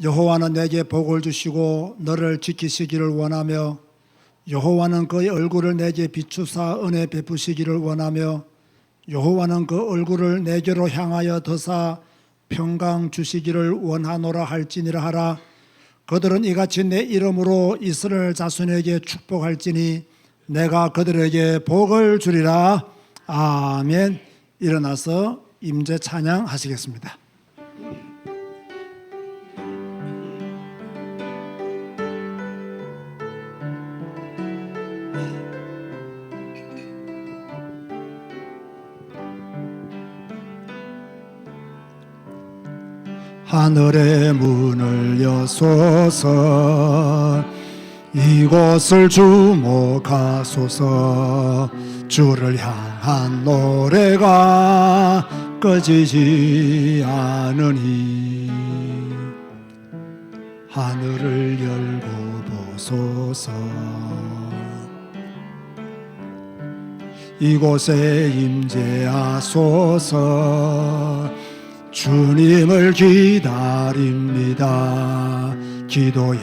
여호와는 내게 복을 주시고 너를 지키시기를 원하며 여호와는 그의 얼굴을 내게 비추사 은혜 베푸시기를 원하며 여호와는 그 얼굴을 내게로 향하여 드사 평강 주시기를 원하노라 할지니라 하라. 그들은 이같이 내 이름으로 이스라엘 자손에게 축복할지니 내가 그들에게 복을 주리라. 아멘. 일어나서 임재 찬양하시겠습니다. 하늘의 문을 여소서 이곳을 주목하소서. 주를 향한 노래가 꺼지지 않으니 하늘을 열고 보소서. 이곳에 임재하소서. 주님을 기다립니다. 기도의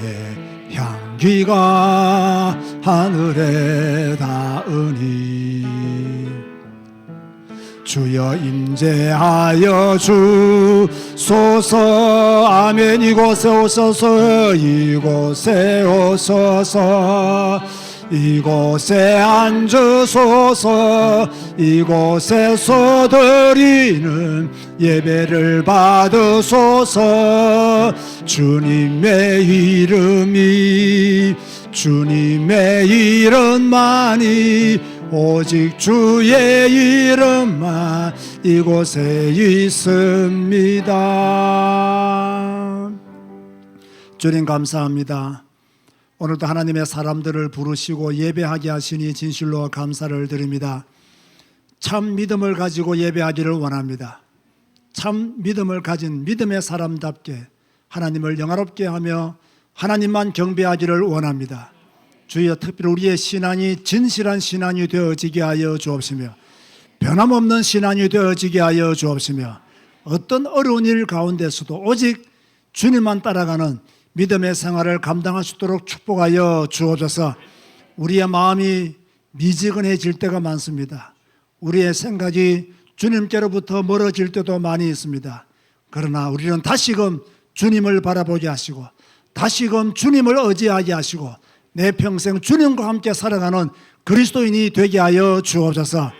향기가 하늘에 닿으니 주여 임재하여 주소서. 아멘. 이곳에 오소서. 이곳에 오소서. 이곳에 앉으소서. 이곳에서 드리는 예배를 받으소서. 주님의 이름만이 오직 주의 이름만 이곳에 있습니다. 주님 감사합니다. 오늘도 하나님의 사람들을 부르시고 예배하게 하시니 진실로 감사를 드립니다. 참 믿음을 가지고 예배하기를 원합니다. 참 믿음을 가진 믿음의 사람답게 하나님을 영화롭게 하며 하나님만 경배하기를 원합니다. 주여, 특별히 우리의 신앙이 진실한 신앙이 되어지게 하여 주옵시며 변함없는 신앙이 되어지게 하여 주옵시며 어떤 어려운 일 가운데서도 오직 주님만 따라가는 믿음의 생활을 감당할 수 있도록 축복하여 주옵소서. 우리의 마음이 미지근해질 때가 많습니다. 우리의 생각이 주님께로부터 멀어질 때도 많이 있습니다. 그러나 우리는 다시금 주님을 바라보게 하시고 다시금 주님을 의지하게 하시고 내 평생 주님과 함께 살아가는 그리스도인이 되게 하여 주옵소서.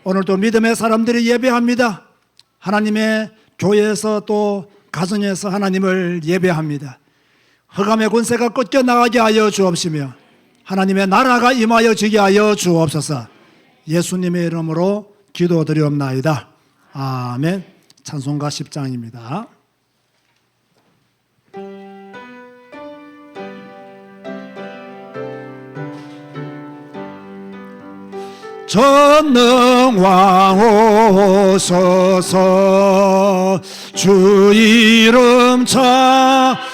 오늘도 믿음의 사람들이 예배합니다. 하나님의 교회에서 또 가정에서 하나님을 예배합니다. 흑암의 권세가 꺾여나가게 하여 주옵시며 하나님의 나라가 임하여 지게 하여 주옵소서. 예수님의 이름으로 기도드리옵나이다. 아멘. 찬송가 10장입니다. 전능왕 오소서. 주 이름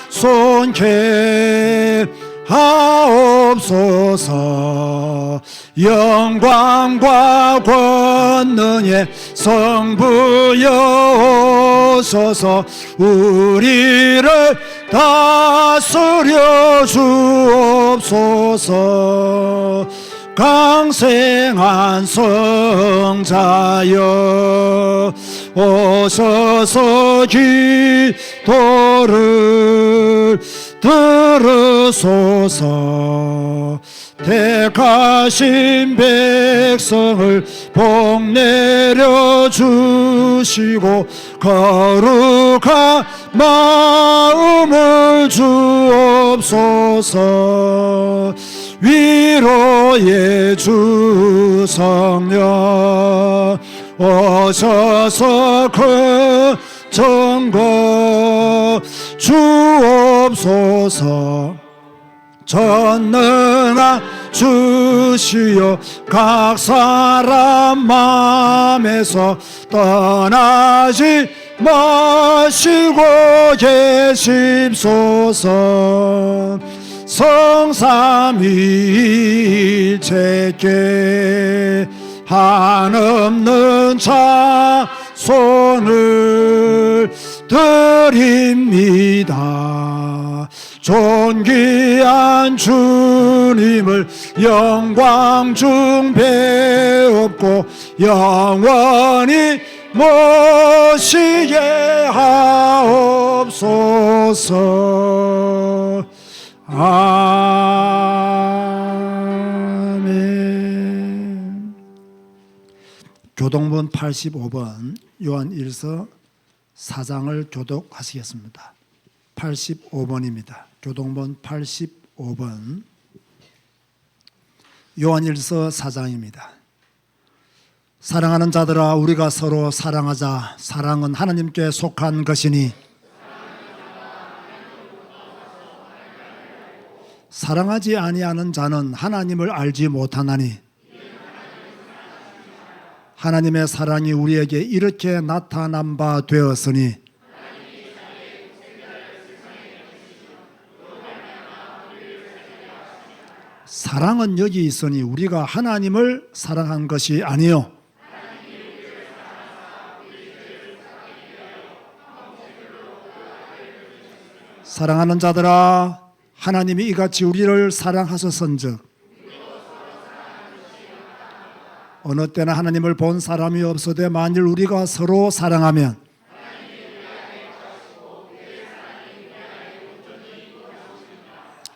찬송케 하옵소서. 영광과 권능의 성부여 오소서. 우리를 다스려 주옵소서. 강생한 성자여 오셔서 기도를 들으소서. 택하신 백성을 복 내려 주시고 거룩한 마음을 주옵소서. 위로의 주 성령 오셔서 그 정거 주옵소서. 전능한 주시여 각 사람 마음에서 떠나지 마시고 계십소서. 성삼위일체께 한없는 찬송을 드립니다. 존귀한 주님을 영광 중 배웁고 영원히 모시게 하옵소서. 아멘. 교동본 85번 요한일서 4장을 교독하시겠습니다. 85번입니다. 교동본 85번 요한일서 4장입니다. 사랑하는 자들아, 우리가 서로 사랑하자. 사랑은 하나님께 속한 것이니 사랑하지 아니하는 자는 하나님을 알지 못하나니 하나님의 사랑이 우리에게 이렇게 나타난 바 되었으니 사랑은 여기 있으니 우리가 하나님을 사랑한 것이 아니요 사랑하는 자들아, 하나님이 이같이 우리를 사랑하셨은즉 어느 때나 하나님을 본 사람이 없어되 만일 우리가 서로 사랑하면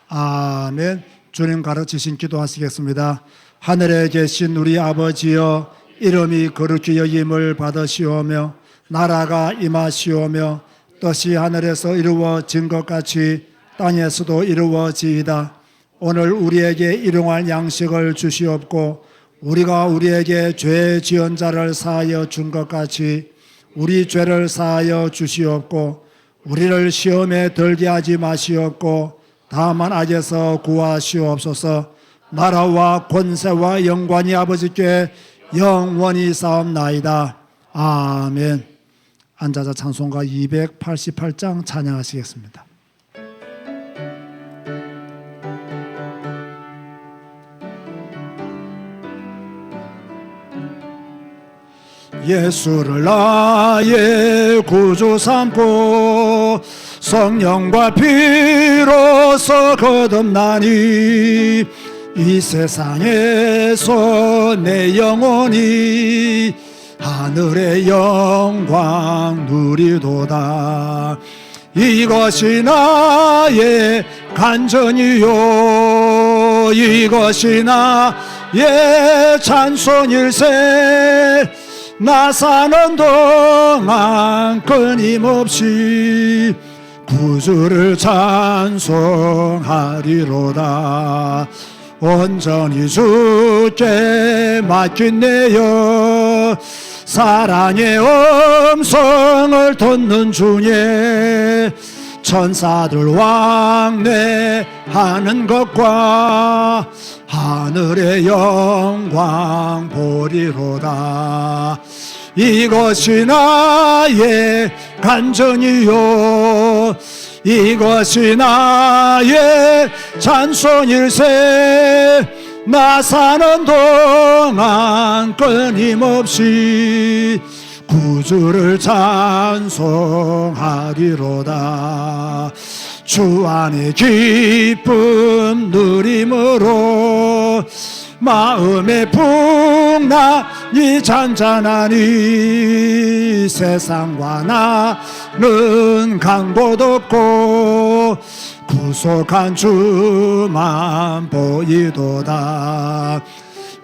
아멘. 주님 가르치신 기도하시겠습니다. 하늘에 계신 우리 아버지여, 이름이 거룩히 여김을 받으시오며 나라가 임하시오며 뜻이 하늘에서 이루어진 것 같이 땅에서도 이루어지이다. 오늘 우리에게 일용할 양식을 주시옵고 우리가 우리에게 죄 지은 자를 사하여 준 것 같이 우리 죄를 사하여 주시옵고 우리를 시험에 들게 하지 마시옵고 다만 악에서 구하시옵소서. 나라와 권세와 영광이 아버지께 영원히 싸움나이다. 아멘. 앉아서 찬송가 288장 찬양하시겠습니다. 예수를 나의 구주 삼고 성령과 피로서 거듭나니 이 세상에서 내 영혼이 하늘의 영광 누리도다. 이것이 나의 간전이요 이것이 나의 찬송일세. 나 사는 동안 끊임없이 구주를 찬송하리로다. 온전히 주께 맡긴 내여 사랑의 음성을 듣는 중에 천사들 왕래하는 것과 하늘의 영광 보리로다. 이것이 나의 간증이요 이것이 나의 찬송일세. 나 사는 동안 끊임없이 구주를 찬송하리로다. 주 안에 기쁨 누림으로 마음의 풍랑이 잔잔하니 세상과 나는 간 곳 없고 구속한 주만 보이도다.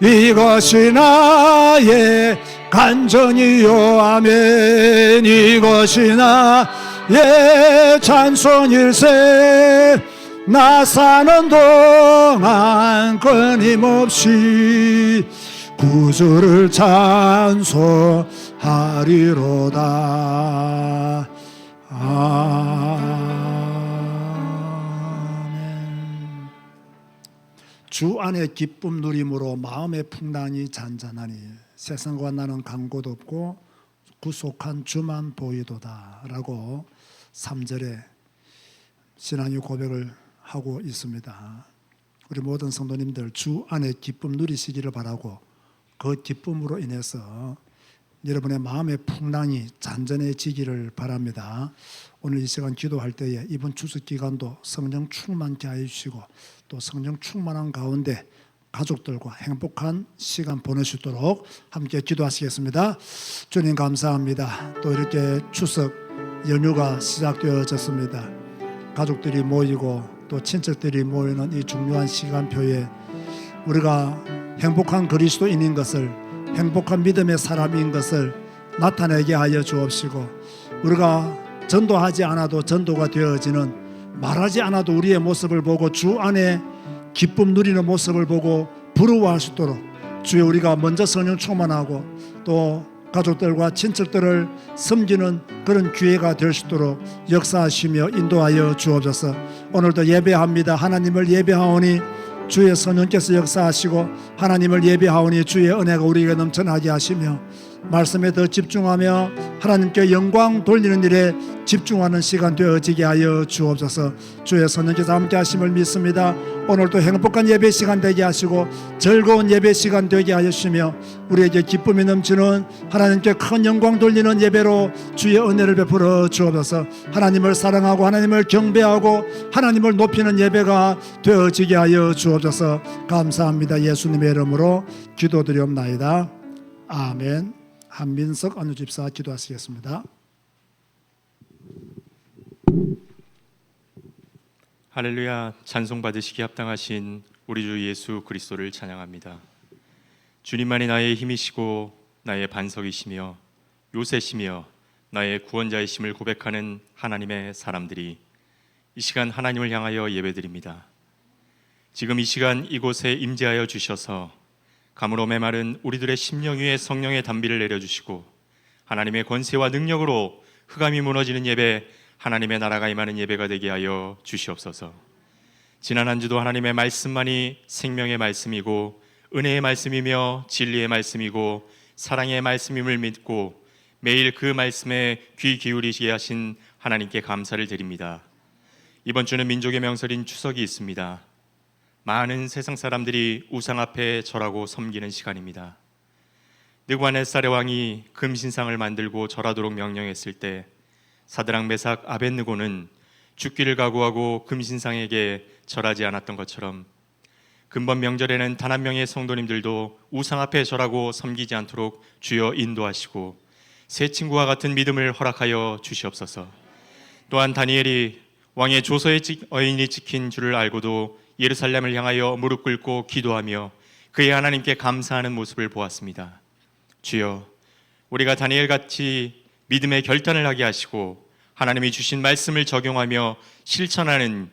이것이 나의 간증이요 아멘. 이것이 나의 찬송일세. 나 사는 동안 끊임없이 구주를 찬송하리로다. 아멘. 주 안에 기쁨 누림으로 마음의 풍랑이 잔잔하니 세상과 나는 간 곳 없고 구속한 주만 보이도다 라고 3절에 신앙의 고백을 하고 있습니다. 우리 모든 성도님들 주 안에 기쁨 누리시기를 바라고 그 기쁨으로 인해서 여러분의 마음의 풍랑이 잔잔해지기를 바랍니다. 오늘 이 시간 기도할 때에 이번 추석 기간도 성령 충만케 하여 주시고 또 성령 충만한 가운데 가족들과 행복한 시간 보내시도록 함께 기도하시겠습니다. 주님 감사합니다. 또 이렇게 추석 연휴가 시작되어졌습니다. 가족들이 모이고 또 친척들이 모이는 이 중요한 시간표에 우리가 행복한 그리스도인인 것을, 행복한 믿음의 사람인 것을 나타내게 하여 주옵시고, 우리가 전도하지 않아도 전도가 되어지는, 말하지 않아도 우리의 모습을 보고 주 안에 기쁨 누리는 모습을 보고 부러워할 수 있도록 주여 우리가 먼저 성령 충만하고 또 가족들과 친척들을 섬기는 그런 기회가 될 수 있도록 역사하시며 인도하여 주옵소서. 오늘도 예배합니다. 하나님을 예배하오니 주의 성령께서 역사하시고, 하나님을 예배하오니 주의 은혜가 우리에게 넘쳐나게 하시며, 말씀에 더 집중하며 하나님께 영광 돌리는 일에 집중하는 시간 되어지게 하여 주옵소서. 주의 성령께서 함께 하심을 믿습니다. 오늘도 행복한 예배 시간 되게 하시고 즐거운 예배 시간 되게 하시며 우리에게 기쁨이 넘치는 하나님께 큰 영광 돌리는 예배로 주의 은혜를 베풀어 주옵소서. 하나님을 사랑하고 하나님을 경배하고 하나님을 높이는 예배가 되어지게 하여 주옵소서. 감사합니다. 예수님의 이름으로 기도드리옵나이다. 아멘. 한민석 안우집사 기도하시겠습니다. 할렐루야. 찬송 받으시기 합당하신 우리 주 예수 그리스도를 찬양합니다. 주님만이 나의 힘이시고 나의 반석이시며 요새시며 나의 구원자이심을 고백하는 하나님의 사람들이 이 시간 하나님을 향하여 예배드립니다. 지금 이 시간 이곳에 임재하여 주셔서 가물어 메마른 우리들의 심령 위에 성령의 단비를 내려주시고 하나님의 권세와 능력으로 흑암이 무너지는 예배, 하나님의 나라가 임하는 예배가 되게 하여 주시옵소서. 지난 한 주도 하나님의 말씀만이 생명의 말씀이고 은혜의 말씀이며 진리의 말씀이고 사랑의 말씀임을 믿고 매일 그 말씀에 귀 기울이시게 하신 하나님께 감사를 드립니다. 이번 주는 민족의 명설인 추석이 있습니다. 많은 세상 사람들이 우상 앞에 절하고 섬기는 시간입니다. 느부갓네살의 왕이 금신상을 만들고 절하도록 명령했을 때 사드락 메삭 아벳느고는 죽기를 각오하고 금신상에게 절하지 않았던 것처럼 금번 명절에는 단 한 명의 성도님들도 우상 앞에 절하고 섬기지 않도록 주여 인도하시고 새 친구와 같은 믿음을 허락하여 주시옵소서. 또한 다니엘이 왕의 조서의 어인이 찍힌 줄을 알고도 예루살렘을 향하여 무릎 꿇고 기도하며 그의 하나님께 감사하는 모습을 보았습니다. 주여, 우리가 다니엘같이 믿음의 결단을 하게 하시고 하나님이 주신 말씀을 적용하며 실천하는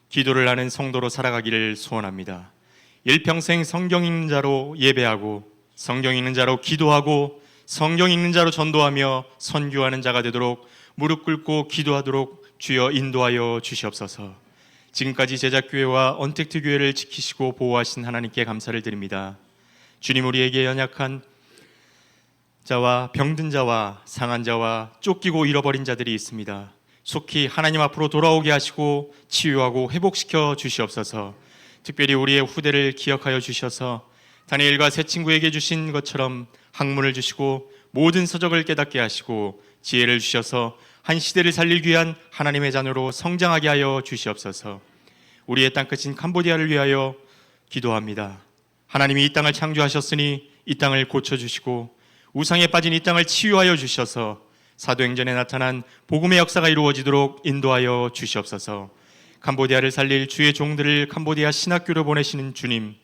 기도를 하는 성도로 살아가기를 소원합니다. 일평생 성경 읽는 자로 예배하고 성경 읽는 자로 기도하고 성경 읽는 자로 전도하며 선교하는 자가 되도록 무릎 꿇고 기도하도록 주여 인도하여 주시옵소서. 지금까지 제작교회와 언택트교회를 지키시고 보호하신 하나님께 감사를 드립니다. 주님, 우리에게 연약한 자와 병든 자와 상한 자와 쫓기고 잃어버린 자들이 있습니다. 속히 하나님 앞으로 돌아오게 하시고 치유하고 회복시켜 주시옵소서. 특별히 우리의 후대를 기억하여 주셔서 다니엘과 새 친구에게 주신 것처럼 학문을 주시고 모든 서적을 깨닫게 하시고 지혜를 주셔서 한 시대를 살리기 위한 하나님의 자녀로 성장하게 하여 주시옵소서. 우리의 땅끝인 캄보디아를 위하여 기도합니다. 하나님이 이 땅을 창조하셨으니 이 땅을 고쳐주시고 우상에 빠진 이 땅을 치유하여 주셔서 사도행전에 나타난 복음의 역사가 이루어지도록 인도하여 주시옵소서. 캄보디아를 살릴 주의 종들을 캄보디아 신학교로 보내시는 주님,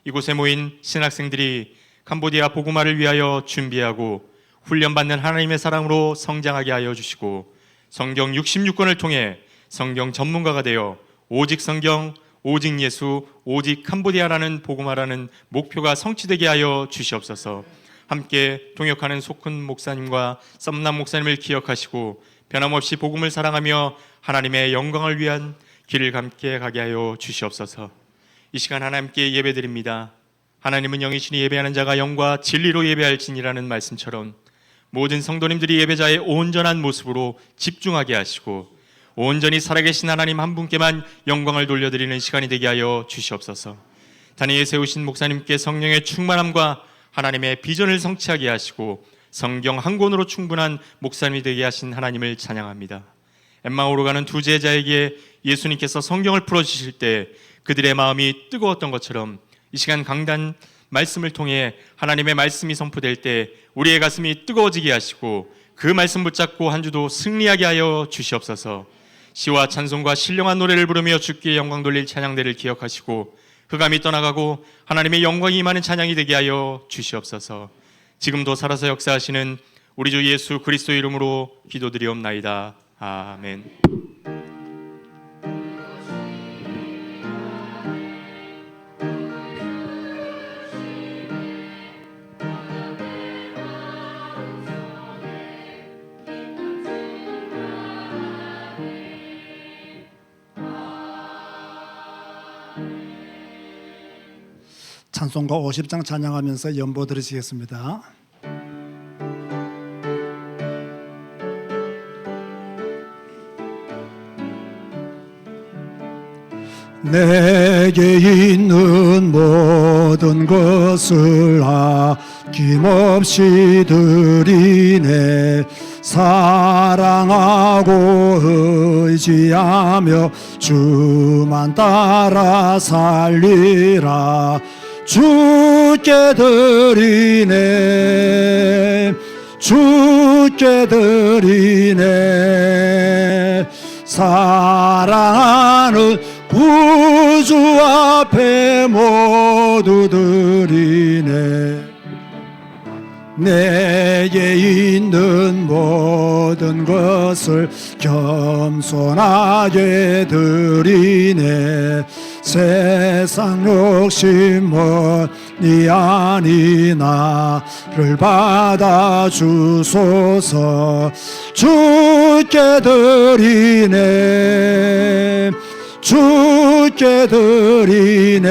이곳에 모인 신학생들이 캄보디아 복음화를 위하여 준비하고 훈련받는 하나님의 사랑으로 성장하게 하여 주시고 성경 66권을 통해 성경 전문가가 되어 오직 성경, 오직 예수, 오직 캄보디아라는 복음화라는 목표가 성취되게 하여 주시옵소서. 함께 동역하는 속훈 목사님과 썸남 목사님을 기억하시고 변함없이 복음을 사랑하며 하나님의 영광을 위한 길을 함께 가게 하여 주시옵소서. 이 시간 하나님께 예배드립니다. 하나님은 영이시니 예배하는 자가 영과 진리로 예배할지니라는 말씀처럼 모든 성도님들이 예배자의 온전한 모습으로 집중하게 하시고 온전히 살아계신 하나님 한 분께만 영광을 돌려드리는 시간이 되게 하여 주시옵소서. 다니엘 세우신 목사님께 성령의 충만함과 하나님의 비전을 성취하게 하시고 성경 한 권으로 충분한 목사님이 되게 하신 하나님을 찬양합니다. 엠마오로 가는 두 제자에게 예수님께서 성경을 풀어주실 때 그들의 마음이 뜨거웠던 것처럼 이 시간 강단 말씀을 통해 하나님의 말씀이 선포될 때 우리의 가슴이 뜨거워지게 하시고 그 말씀 붙잡고 한 주도 승리하게 하여 주시옵소서. 시와 찬송과 신령한 노래를 부르며 주께 영광 돌릴 찬양대를 기억하시고 흑암이 떠나가고 하나님의 영광이 임하는 찬양이 되게 하여 주시옵소서. 지금도 살아서 역사하시는 우리 주 예수 그리스도의 이름으로 기도드리옵나이다. 아멘. 찬송가 50장 찬양하면서 연보 들으시겠습니다. 내게 있는 모든 것을 아낌없이 드리네. 사랑하고 의지하며 주만 따라 살리라. 주께 드리네. 주께 드리네. 사랑하는 구주 앞에 모두 드리네. 내게 있는 모든 것을 겸손하게 드리네. 세상 욕심이 아니 나를 받아주소서. 주께 드리네. 주께 드리네.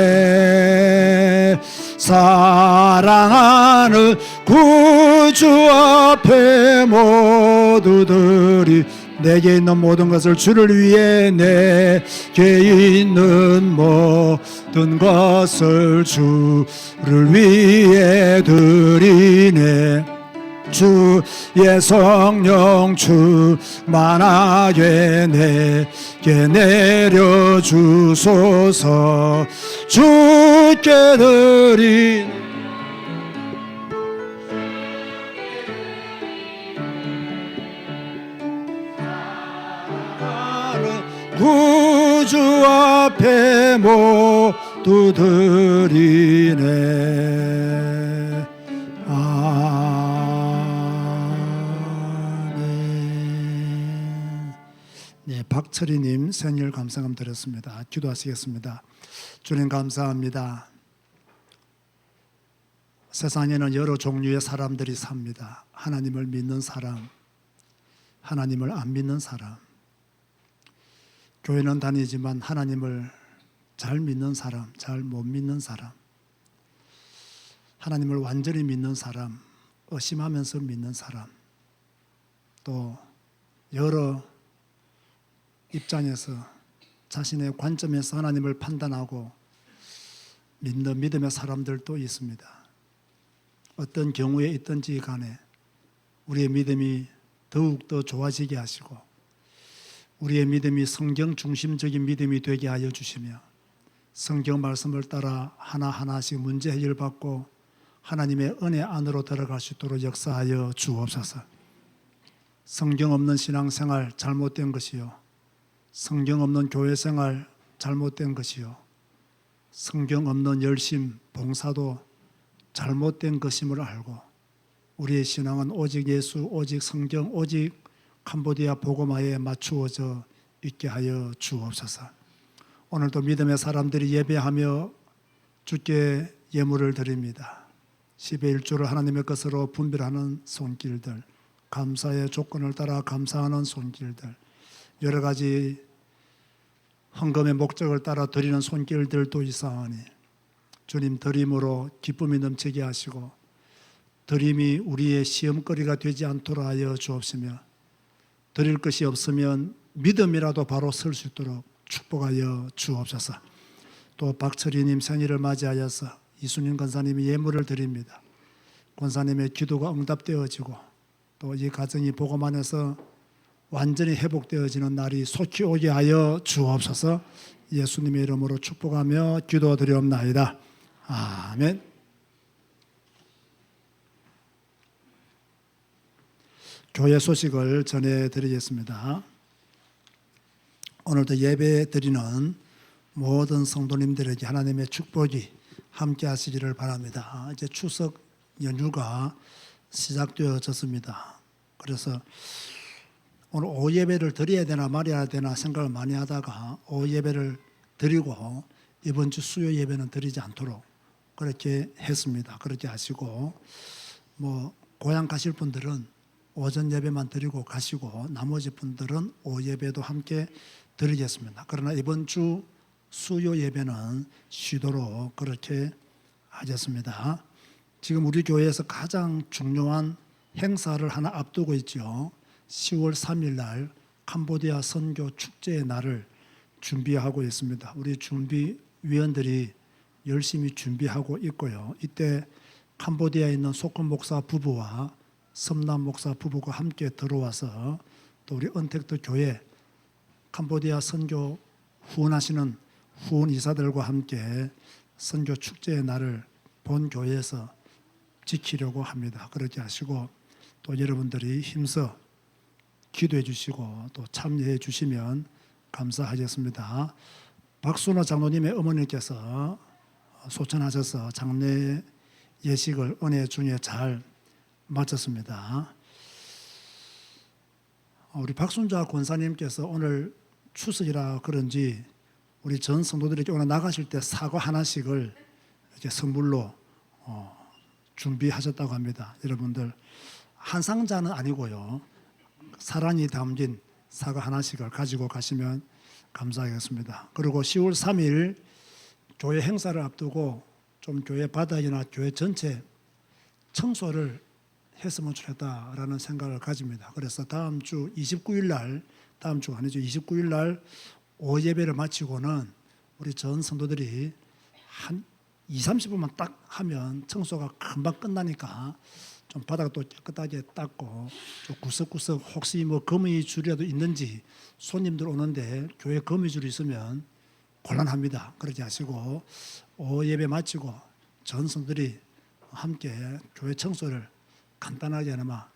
사랑하는 구주 앞에 모두 드리. 내게 있는 모든 것을 주를 위해, 내게 있는 모든 것을 주를 위해 드리네. 주의 성령 충만하게 내게 내려주소서. 주께 드린 구주 앞에 모두 드리네. 아멘. 네, 박철희님 생일 감사감 드렸습니다. 기도하시겠습니다. 주님 감사합니다. 세상에는 여러 종류의 사람들이 삽니다. 하나님을 믿는 사람, 하나님을 안 믿는 사람, 교회는 다니지만 하나님을 잘 믿는 사람, 잘 못 믿는 사람, 하나님을 완전히 믿는 사람, 의심하면서 믿는 사람, 또 여러 입장에서 자신의 관점에서 하나님을 판단하고 믿는 믿음의 사람들도 있습니다. 어떤 경우에 있든지 간에 우리의 믿음이 더욱더 좋아지게 하시고 우리의 믿음이 성경 중심적인 믿음이 되게 하여 주시며 성경 말씀을 따라 하나하나씩 문제 해결받고 하나님의 은혜 안으로 들어갈 수 있도록 역사하여 주옵소서. 성경 없는 신앙생활 잘못된 것이요, 성경 없는 교회생활 잘못된 것이요, 성경 없는 열심, 봉사도 잘못된 것임을 알고 우리의 신앙은 오직 예수, 오직 성경, 오직 캄보디아 복음화에 맞추어져 있게 하여 주옵소서. 오늘도 믿음의 사람들이 예배하며 주께 예물을 드립니다. 10의 1조를 하나님의 것으로 분별하는 손길들, 감사의 조건을 따라 감사하는 손길들, 여러 가지 헌금의 목적을 따라 드리는 손길들도 있사오니 주님 드림으로 기쁨이 넘치게 하시고 드림이 우리의 시험거리가 되지 않도록 하여 주옵시며 드릴 것이 없으면 믿음이라도 바로 설 수 있도록 축복하여 주옵소서. 또 박철희님 생일을 맞이하여서 이순인 권사님이 예물을 드립니다. 권사님의 기도가 응답되어지고 또 이 가정이 복음 안에서 완전히 회복되어지는 날이 속히 오게 하여 주옵소서. 예수님의 이름으로 축복하며 기도드리옵나이다. 아멘. 교회 소식을 전해드리겠습니다. 오늘도 예배 드리는 모든 성도님들에게 하나님의 축복이 함께 하시기를 바랍니다. 이제 추석 연휴가 시작되어졌습니다. 그래서 오늘 오후 예배를 드려야 되나 말아야 되나 생각을 많이 하다가 오후 예배를 드리고 이번 주 수요 예배는 드리지 않도록 그렇게 했습니다. 그렇게 하시고 고향 가실 분들은 오전 예배만 드리고 가시고 나머지 분들은 오후 예배도 함께 드리겠습니다. 그러나 이번 주 수요 예배는 쉬도록 그렇게 하겠습니다. 지금 우리 교회에서 가장 중요한 행사를 하나 앞두고 있죠. 10월 3일 날 캄보디아 선교 축제의 날을 준비하고 있습니다. 우리 준비위원들이 열심히 준비하고 있고요. 이때 캄보디아에 있는 소큰 목사 부부와 섬남 목사 부부가 함께 들어와서 또 우리 언택트 교회 캄보디아 선교 후원하시는 후원 이사들과 함께 선교 축제의 날을 본 교회에서 지키려고 합니다. 그렇게 하시고 또 여러분들이 힘써 기도해 주시고 또 참여해 주시면 감사하겠습니다. 박순호 장로님의 어머니께서 소천하셔서 장례 예식을 은혜 중에 잘 마쳤습니다. 우리 박순자 권사님께서 오늘 추석이라 그런지 우리 전 성도들에게 오늘 나가실 때 사과 하나씩을 이렇게 선물로 준비하셨다고 합니다. 여러분들 한 상자는 아니고요. 사랑이 담긴 사과 하나씩을 가지고 가시면 감사하겠습니다. 그리고 10월 3일 교회 행사를 앞두고 좀 교회 바닥이나 교회 전체 청소를 했으면 좋겠다라는 생각을 가집니다. 그래서 다음 주 29일 날, 다음 주가 아니죠. 29일 날 오후 예배를 마치고는 우리 전 성도들이 한 20-30분만 딱 하면 청소가 금방 끝나니까 좀 바닥도 깨끗하게 닦고 좀 구석구석 혹시 거미줄이라도 있는지 손님들 오는데 교회 거미줄이 있으면 곤란합니다. 그렇게 하시고 오후 예배 마치고 전 성도들이 함께 교회 청소를 간단하게나마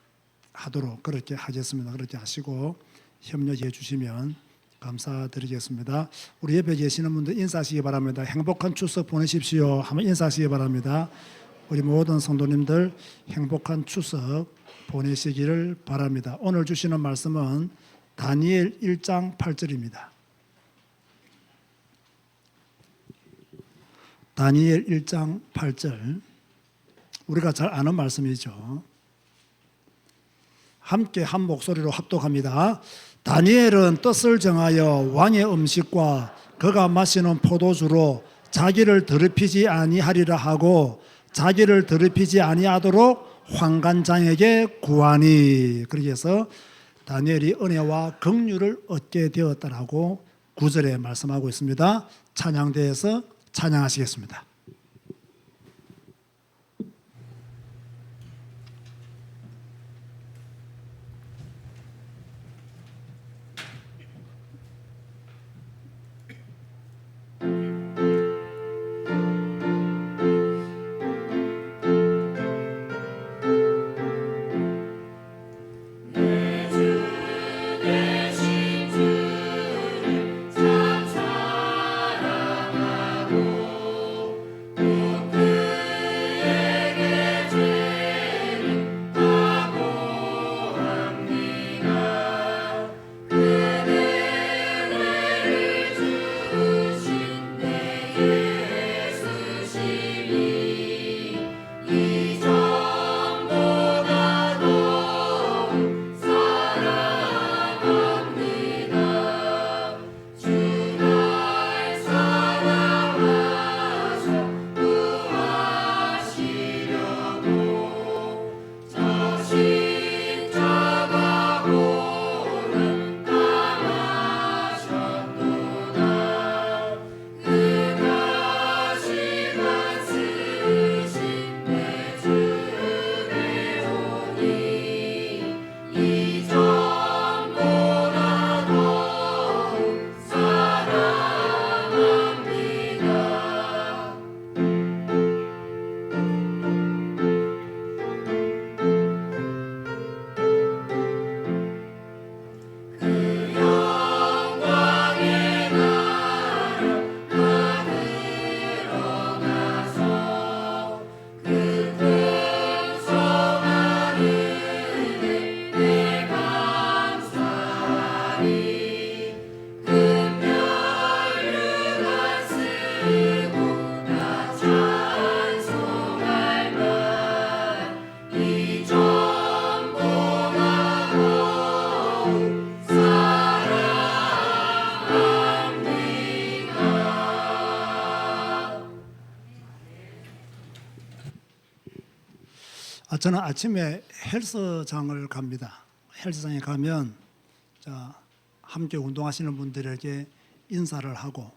하도록 그렇게 하겠습니다. 그렇게 하시고 협력해 주시면 감사드리겠습니다. 우리 옆에 계시는 분들 인사하시기 바랍니다. 행복한 추석 보내십시오 하면 인사하시기 바랍니다. 우리 모든 성도님들 행복한 추석 보내시기를 바랍니다. 오늘 주시는 말씀은 다니엘 1장 8절입니다. 다니엘 1장 8절 우리가 잘 아는 말씀이죠. 함께 한 목소리로 합독합니다. 다니엘은 뜻을 정하여 왕의 음식과 그가 마시는 포도주로 자기를 더럽히지 아니하리라 하고 자기를 더럽히지 아니하도록 환관장에게 구하니. 그렇게 해서 다니엘이 은혜와 긍휼을 얻게 되었다라고 9절에 말씀하고 있습니다. 찬양대에서 찬양하시겠습니다. 저는 아침에 헬스장을 갑니다. 헬스장에 가면 함께 운동하시는 분들에게 인사를 하고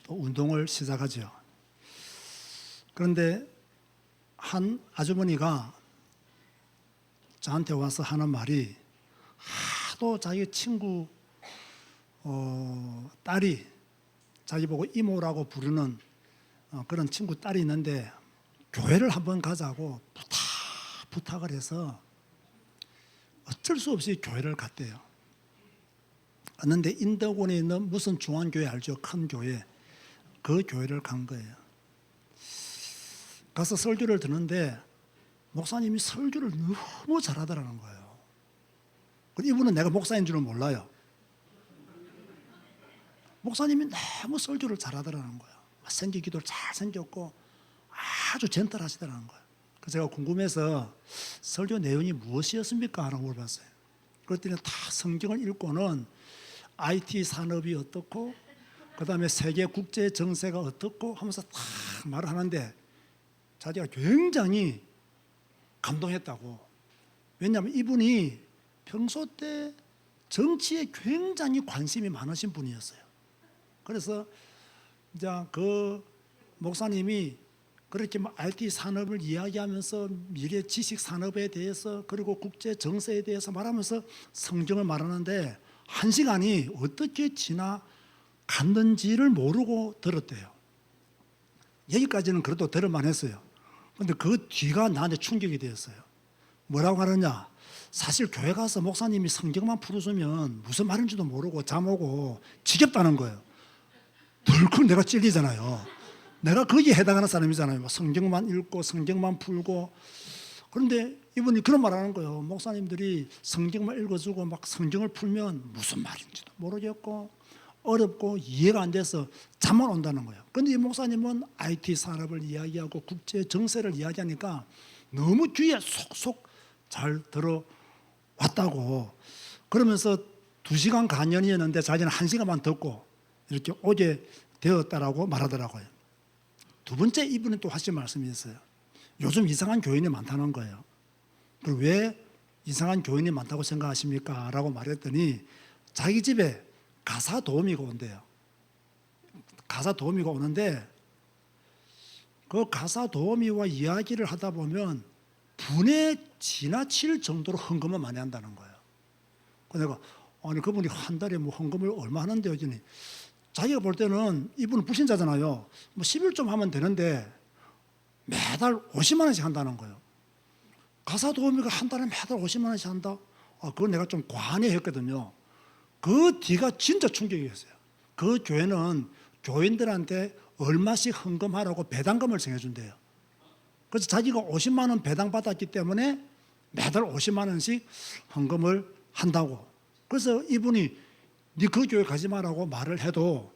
또 운동을 시작하죠. 그런데 한 아주머니가 저한테 와서 하는 말이, 하도 자기 친구 딸이 자기 보고 이모라고 부르는 그런 친구 딸이 있는데 교회를 한번 가자고 부탁을 해서 어쩔 수 없이 교회를 갔대요. 갔는데 인덕원에 있는 무슨 중앙교회 알죠? 큰 교회. 그 교회를 간 거예요. 가서 설교를 듣는데 목사님이 설교를 너무 잘하더라는 거예요. 이분은 내가 목사인 줄은 몰라요. 목사님이 너무 설교를 잘하더라는 거예요. 생기 기도를 잘 생겼고 아주 젠틀하시더라는 거예요. 그래서 제가 궁금해서 설교 내용이 무엇이었습니까? 하고 물어봤어요. 그랬더니 다 성경을 읽고는 IT 산업이 어떻고 그 다음에 세계 국제 정세가 어떻고 하면서 다 말을 하는데 자기가 굉장히 감동했다고. 왜냐하면 이분이 평소 때 정치에 굉장히 관심이 많으신 분이었어요. 그래서 이제 그 목사님이 그렇게 IT 산업을 이야기하면서 미래 지식 산업에 대해서 그리고 국제 정세에 대해서 말하면서 성경을 말하는데 1시간이 어떻게 지나갔는지를 모르고 들었대요. 여기까지는 그래도 들을만 했어요. 그런데 그 뒤가 나한테 충격이 되었어요. 뭐라고 하느냐, 사실 교회 가서 목사님이 성경만 풀어주면 무슨 말인지도 모르고 잠 오고 지겹다는 거예요. 덜컥 내가 찔리잖아요. 내가 거기에 해당하는 사람이잖아요. 성경만 읽고 성경만 풀고. 그런데 이분이 그런 말 하는 거예요. 목사님들이 성경만 읽어주고 막 성경을 풀면 무슨 말인지도 모르겠고 어렵고 이해가 안 돼서 잠만 온다는 거예요. 그런데 이 목사님은 IT 산업을 이야기하고 국제 정세를 이야기하니까 너무 귀에 속속 잘 들어왔다고. 그러면서 2시간 강연이었는데 자기는 1시간만 듣고 이렇게 오게 되었다라고 말하더라고요. 두 번째, 이분은 또 하신 말씀이 있어요. 요즘 이상한 교인이 많다는 거예요. 그리고 왜 이상한 교인이 많다고 생각하십니까? 라고 말했더니 자기 집에 가사 도우미가 온대요. 가사 도우미가 오는데 그 가사 도우미와 이야기를 하다 보면 분에 지나칠 정도로 헌금을 많이 한다는 거예요. 그래서 내가 아니 그분이 한 달에 뭐 헌금을 얼마 하는데요? 했더니 자기가 볼 때는 이분은 불신자잖아요. 뭐 11 좀 하면 되는데 매달 50만 원씩 한다는 거예요. 가사 도우미가 한 달에 매달 50만 원씩 한다? 그건 내가 좀 과하네 했거든요. 그 뒤가 진짜 충격이었어요. 그 교회는 교인들한테 얼마씩 헌금하라고 배당금을 정해준대요. 그래서 자기가 50만 원 배당 받았기 때문에 매달 50만 원씩 헌금을 한다고. 그래서 이분이 네 그 교회 가지 마라고 말을 해도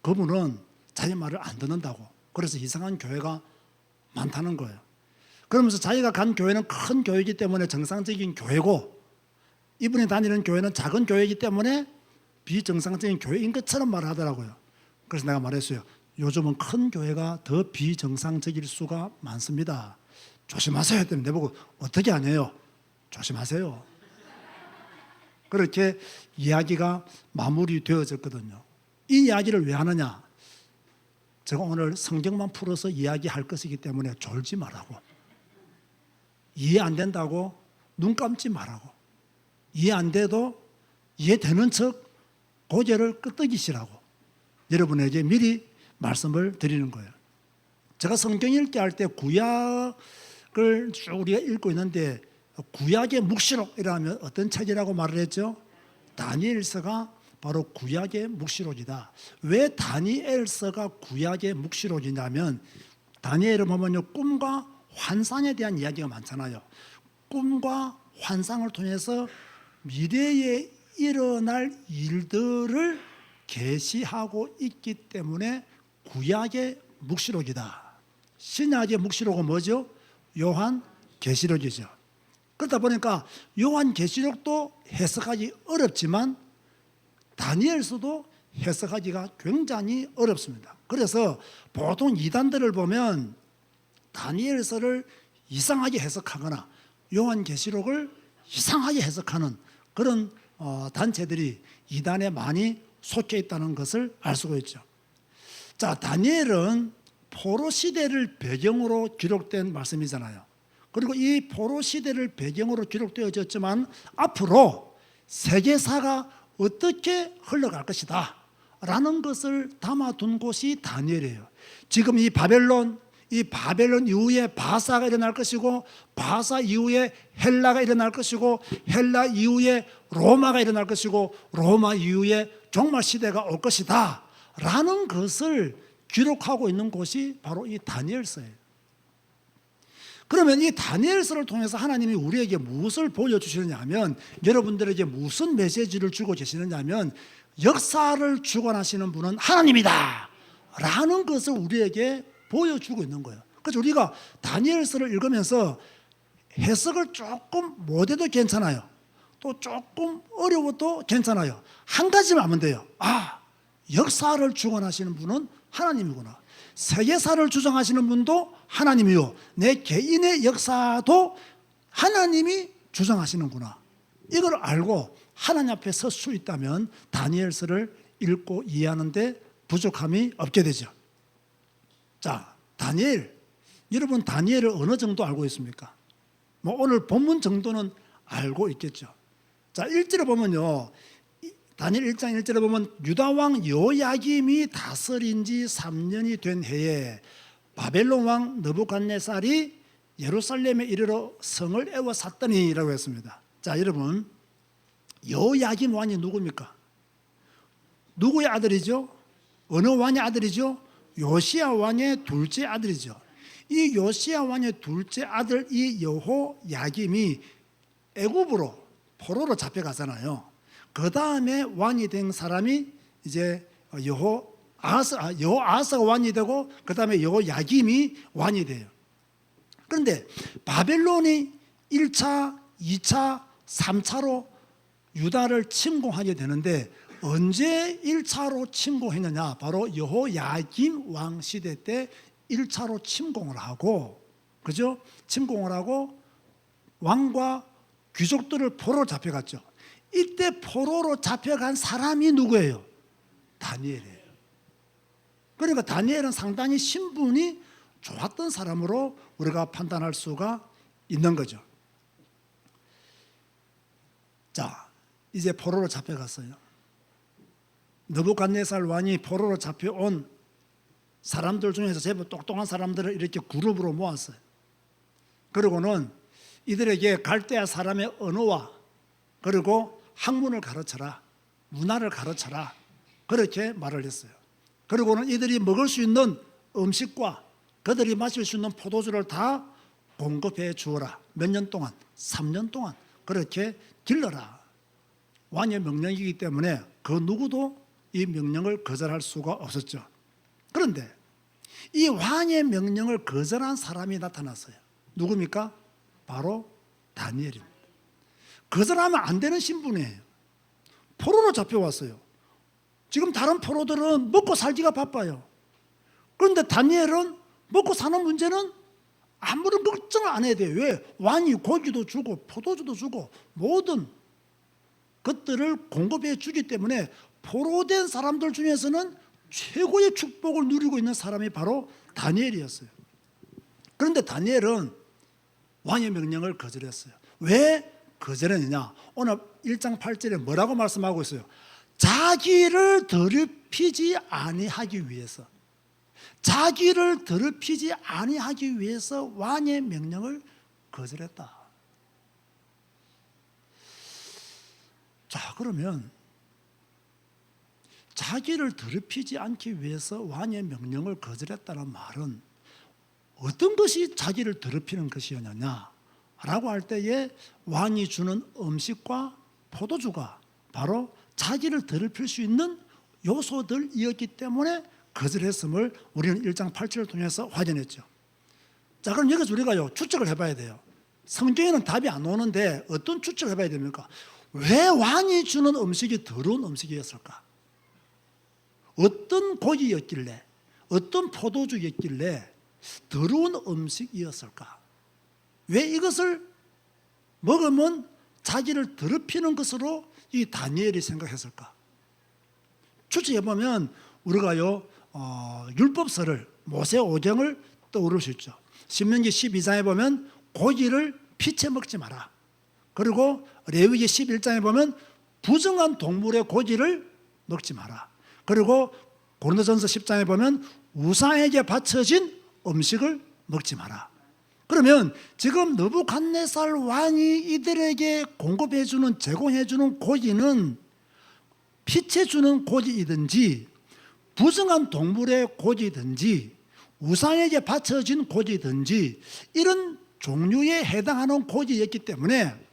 그분은 자기 말을 안 듣는다고. 그래서 이상한 교회가 많다는 거예요. 그러면서 자기가 간 교회는 큰 교회이기 때문에 정상적인 교회고 이분이 다니는 교회는 작은 교회이기 때문에 비정상적인 교회인 것처럼 말하더라고요. 그래서 내가 말했어요. 요즘은 큰 교회가 더 비정상적일 수가 많습니다. 조심하세요 했더니 내보고 어떻게 안 해요? 조심하세요. 그렇게 이야기가 마무리되어졌거든요. 이 이야기를 왜 하느냐? 제가 오늘 성경만 풀어서 이야기할 것이기 때문에 졸지 말라고. 이해 안 된다고 눈 감지 말라고. 이해 안 돼도 이해되는 척 고개를 끄덕이시라고 여러분에게 미리 말씀을 드리는 거예요. 제가 성경 읽기 할 때 구약을 쭉 우리가 읽고 있는데 구약의 묵시록이라면 어떤 책이라고 말을 했죠? 다니엘서가 바로 구약의 묵시록이다. 왜 다니엘서가 구약의 묵시록이냐면 다니엘을 보면요 꿈과 환상에 대한 이야기가 많잖아요. 꿈과 환상을 통해서 미래에 일어날 일들을 계시하고 있기 때문에 구약의 묵시록이다. 신약의 묵시록은 뭐죠? 요한 계시록이죠. 그러다 보니까 요한 계시록도 해석하기 어렵지만 다니엘서도 해석하기가 굉장히 어렵습니다. 그래서 보통 이단들을 보면 다니엘서를 이상하게 해석하거나 요한계시록을 이상하게 해석하는 그런 단체들이 이단에 많이 속해 있다는 것을 알 수가 있죠. 자, 다니엘은 포로 시대를 배경으로 기록된 말씀이잖아요. 그리고 이 포로 시대를 배경으로 기록되어졌지만 앞으로 세계사가 어떻게 흘러갈 것이다 라는 것을 담아둔 곳이 다니엘이에요. 지금 이 바벨론 이후에 바사가 일어날 것이고, 바사 이후에 헬라가 일어날 것이고, 헬라 이후에 로마가 일어날 것이고, 로마 이후에 종말 시대가 올 것이다 라는 것을 기록하고 있는 곳이 바로 이 다니엘서예요. 그러면 이 다니엘서를 통해서 하나님이 우리에게 무엇을 보여주시느냐 하면, 여러분들에게 무슨 메시지를 주고 계시느냐 하면, 역사를 주관하시는 분은 하나님이다 라는 것을 우리에게 보여주고 있는 거예요. 그래서 우리가 다니엘서를 읽으면서 해석을 조금 못해도 괜찮아요. 또 조금 어려워도 괜찮아요. 한 가지만 하면 돼요. 아, 역사를 주관하시는 분은 하나님이구나. 세계사를 주장하시는 분도 하나님이요, 내 개인의 역사도 하나님이 주장하시는구나. 이걸 알고 하나님 앞에 설 수 있다면 다니엘서를 읽고 이해하는데 부족함이 없게 되죠. 자, 다니엘, 여러분 다니엘을 어느 정도 알고 있습니까? 뭐 오늘 본문 정도는 알고 있겠죠. 자, 1절에 보면요, 다니엘 1장 1절에 보면 유다왕 여호야김이 다스린 지 3년이 된 해에 바벨론 왕 느부갓네살이 예루살렘에 이르러 성을 에워쌌더니 라고 했습니다. 자, 여러분, 여호야김 왕이 누굽니까? 누구의 아들이죠? 어느 왕의 아들이죠? 요시야 왕의 둘째 아들이죠. 이 요시야 왕의 둘째 아들 이 여호야김이 애굽으로 포로로 잡혀가잖아요. 그 다음에 왕이 된 사람이 이제 여호아하스가 왕이 되고, 그 다음에 여호야김이 왕이 돼요. 그런데 바벨론이 1차, 2차, 3차로 유다를 침공하게 되는데, 언제 1차로 침공했느냐? 바로 여호야김 왕 시대 때 1차로 침공을 하고, 그죠? 침공을 하고 왕과 귀족들을 포로로 잡혀갔죠. 이때 포로로 잡혀간 사람이 누구예요? 다니엘이에요. 그러니까 다니엘은 상당히 신분이 좋았던 사람으로 우리가 판단할 수가 있는 거죠. 자, 이제 포로로 잡혀갔어요. 느부갓네살 왕이 포로로 잡혀온 사람들 중에서 제법 똑똑한 사람들을 이렇게 그룹으로 모았어요. 그리고는 이들에게 갈대아 사람의 언어와 그리고 학문을 가르쳐라, 문화를 가르쳐라, 그렇게 말을 했어요. 그리고는 이들이 먹을 수 있는 음식과 그들이 마실 수 있는 포도주를 다 공급해 주어라. 몇 년 동안? 3년 동안 그렇게 길러라. 왕의 명령이기 때문에 그 누구도 이 명령을 거절할 수가 없었죠. 그런데 이 왕의 명령을 거절한 사람이 나타났어요. 누굽니까? 바로 다니엘입니다. 거절하면 안 되는 신분이에요. 포로로 잡혀왔어요. 지금 다른 포로들은 먹고 살기가 바빠요. 그런데 다니엘은 먹고 사는 문제는 아무런 걱정을 안 해야 돼요. 왜? 왕이 고기도 주고 포도주도 주고 모든 것들을 공급해 주기 때문에 포로된 사람들 중에서는 최고의 축복을 누리고 있는 사람이 바로 다니엘이었어요. 그런데 다니엘은 왕의 명령을 거절했어요. 왜 거절했느냐? 오늘 1장 8절에 뭐라고 말씀하고 있어요? 자기를 더럽히지 아니하기 위해서, 자기를 더럽히지 아니하기 위해서 왕의 명령을 거절했다. 자, 그러면 자기를 더럽히지 않기 위해서 왕의 명령을 거절했다는 말은 어떤 것이 자기를 더럽히는 것이었느냐 라고 할 때에 왕이 주는 음식과 포도주가 바로 자기를 더럽힐 수 있는 요소들이었기 때문에 거절했음을 우리는 1장 8절을 통해서 확인했죠. 자, 그럼 여기서 우리가요 추측을 해봐야 돼요. 성경에는 답이 안 오는데 어떤 추측을 해봐야 됩니까? 왜 왕이 주는 음식이 더러운 음식이었을까? 어떤 고기였길래, 어떤 포도주였길래 더러운 음식이었을까? 왜 이것을 먹으면 자기를 더럽히는 것으로 이 다니엘이 생각했을까? 추측해 보면 우리가요 율법서를 모세 오경을 떠오를 수 있죠. 신명기 12장에 보면 고기를 피채 먹지 마라. 그리고 레위기 11장에 보면 부정한 동물의 고기를 먹지 마라. 그리고 고린도전서 10장에 보면 우상에게 바쳐진 음식을 먹지 마라. 그러면 지금 느부갓네살 왕이 이들에게 공급해 주는 제공해 주는 고기는 피채 주는 고기이든지 부정한 동물의 고기든지 우상에게 바쳐진 고기든지 이런 종류에 해당하는 고기였기 때문에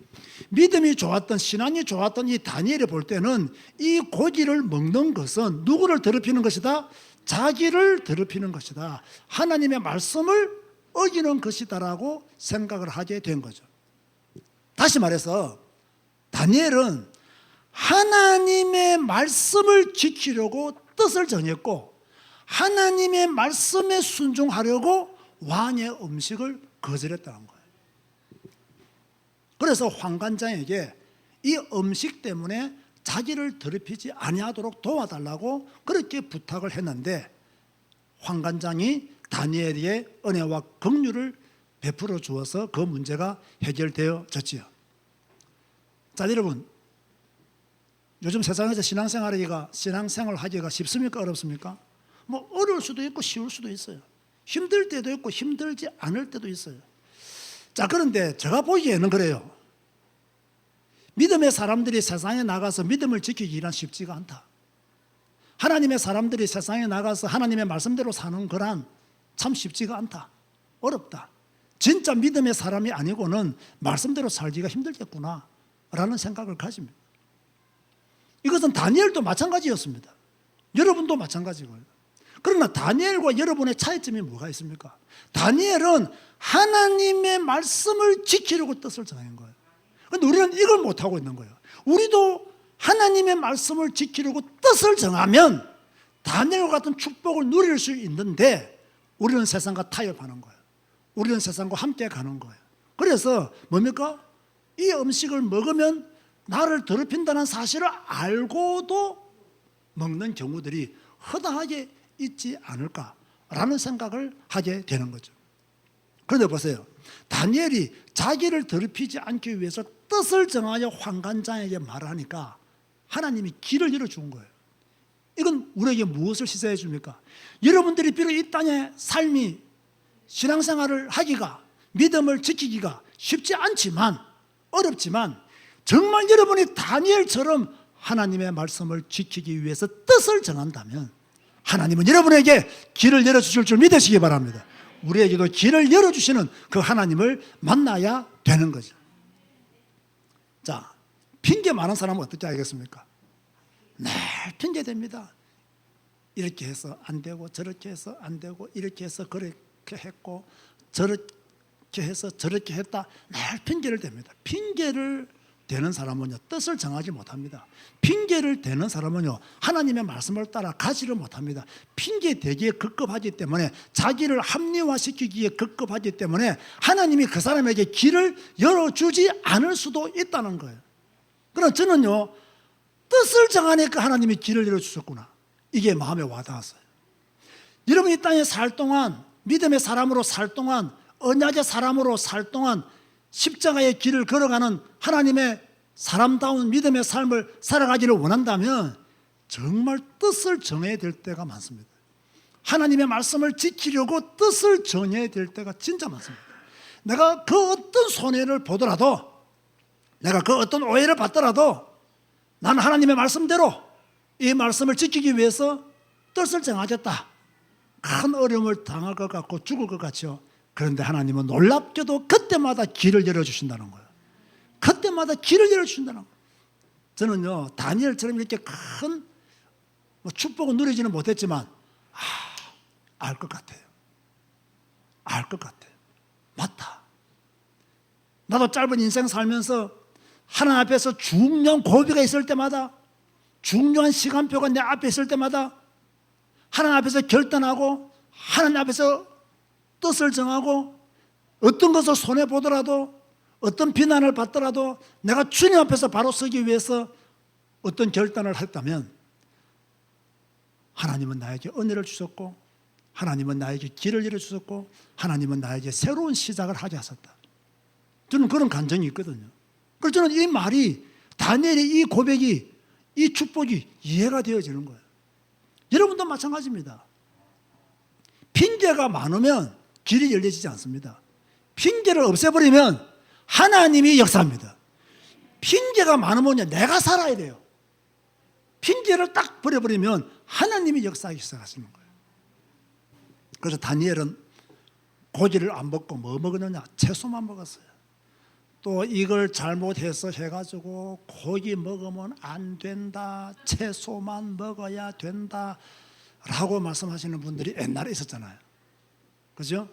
믿음이 좋았던 신앙이 좋았던 이 다니엘이 볼 때는 이 고기를 먹는 것은 누구를 더럽히는 것이다? 자기를 더럽히는 것이다. 하나님의 말씀을 어기는 것이다라고 생각을 하게 된 거죠. 다시 말해서 다니엘은 하나님의 말씀을 지키려고 뜻을 정했고 하나님의 말씀에 순종하려고 왕의 음식을 거절했다는 거예요. 그래서 황관장에게 이 음식 때문에 자기를 더럽히지 아니하도록 도와달라고 그렇게 부탁을 했는데 황관장이 다니엘에게 은혜와 긍휼을 베풀어 주어서 그 문제가 해결되어졌지요. 자, 여러분, 요즘 세상에서 신앙생활 하기가 쉽습니까? 어렵습니까? 뭐 어려울 수도 있고 쉬울 수도 있어요. 힘들 때도 있고 힘들지 않을 때도 있어요. 자, 그런데 제가 보기에는 그래요. 믿음의 사람들이 세상에 나가서 믿음을 지키기란 쉽지가 않다. 하나님의 사람들이 세상에 나가서 하나님의 말씀대로 사는 거란 참 쉽지가 않다. 어렵다. 진짜 믿음의 사람이 아니고는 말씀대로 살기가 힘들겠구나 라는 생각을 가집니다. 이것은 다니엘도 마찬가지였습니다. 여러분도 마찬가지고요. 그러나 다니엘과 여러분의 차이점이 뭐가 있습니까? 다니엘은 하나님의 말씀을 지키려고 뜻을 정한 거예요. 그런데 우리는 이걸 못하고 있는 거예요. 우리도 하나님의 말씀을 지키려고 뜻을 정하면 다니엘과 같은 축복을 누릴 수 있는데 우리는 세상과 타협하는 거예요. 우리는 세상과 함께 가는 거예요. 그래서 뭡니까? 이 음식을 먹으면 나를 더럽힌다는 사실을 알고도 먹는 경우들이 허다하게 있지 않을까라는 생각을 하게 되는 거죠. 그런데 보세요. 다니엘이 자기를 더럽히지 않기 위해서 뜻을 정하여 황관장에게 말하니까 하나님이 길을 열어준 거예요. 이건 우리에게 무엇을 시사해 줍니까? 여러분들이 비록 이 땅의 삶이 신앙생활을 하기가 믿음을 지키기가 쉽지 않지만 어렵지만 정말 여러분이 다니엘처럼 하나님의 말씀을 지키기 위해서 뜻을 정한다면 하나님은 여러분에게 길을 열어주실 줄 믿으시기 바랍니다. 우리에게도 길을 열어주시는 그 하나님을 만나야 되는 거죠. 자, 핑계 많은 사람은 어떻게 알겠습니까? 늘 핑계 댑니다. 이렇게 해서 안 되고 저렇게 해서 안 되고 이렇게 해서 그렇게 했고 저렇게 해서 저렇게 했다. 늘 핑계를 댑니다. 핑계를 대는 사람은요 뜻을 정하지 못합니다. 핑계를 대는 사람은요 하나님의 말씀을 따라 가지를 못합니다. 핑계 대기에 급급하기 때문에 자기를 합리화시키기에 급급하기 때문에 하나님이 그 사람에게 길을 열어주지 않을 수도 있다는 거예요. 그러나 저는요 뜻을 정하니까 하나님이 길을 열어주셨구나, 이게 마음에 와닿았어요. 여러분 이 땅에 살 동안 믿음의 사람으로 살 동안 언약의 사람으로 살 동안 십자가의 길을 걸어가는 하나님의 사람다운 믿음의 삶을 살아가기를 원한다면 정말 뜻을 정해야 될 때가 많습니다. 하나님의 말씀을 지키려고 뜻을 정해야 될 때가 진짜 많습니다. 내가 그 어떤 손해를 보더라도 내가 그 어떤 오해를 받더라도 나는 하나님의 말씀대로 이 말씀을 지키기 위해서 뜻을 정하겠다. 큰 어려움을 당할 것 같고 죽을 것 같죠. 그런데 하나님은 놀랍게도 그때마다 길을 열어주신다는 거예요. 그때마다 길을 열어주신다는 거예요. 저는요 다니엘처럼 이렇게 큰 축복을 누리지는 못했지만 알 것 같아요. 알 것 같아요. 맞다. 나도 짧은 인생 살면서 하나님 앞에서 중요한 고비가 있을 때마다, 중요한 시간표가 내 앞에 있을 때마다 하나님 앞에서 결단하고 하나님 앞에서 뜻을 정하고 어떤 것을 손해보더라도 어떤 비난을 받더라도 내가 주님 앞에서 바로 서기 위해서 어떤 결단을 했다면 하나님은 나에게 은혜를 주셨고 하나님은 나에게 길을 열어주셨고 하나님은 나에게 새로운 시작을 하게 하셨다. 저는 그런 감정이 있거든요. 그래서 저는 이 말이 다니엘의 이 고백이 이 축복이 이해가 되어지는 거예요. 여러분도 마찬가지입니다. 핑계가 많으면 길이 열려지지 않습니다. 핑계를 없애버리면 하나님이 역사합니다. 핑계가 많으면 내가 살아야 돼요. 핑계를 딱 버려버리면 하나님이 역사하기 시작하시는 거예요. 그래서 다니엘은 고기를 안 먹고 뭐 먹었느냐? 채소만 먹었어요. 또 이걸 잘못해서 해가지고 고기 먹으면 안 된다, 채소만 먹어야 된다 라고 말씀하시는 분들이 옛날에 있었잖아요. 그죠?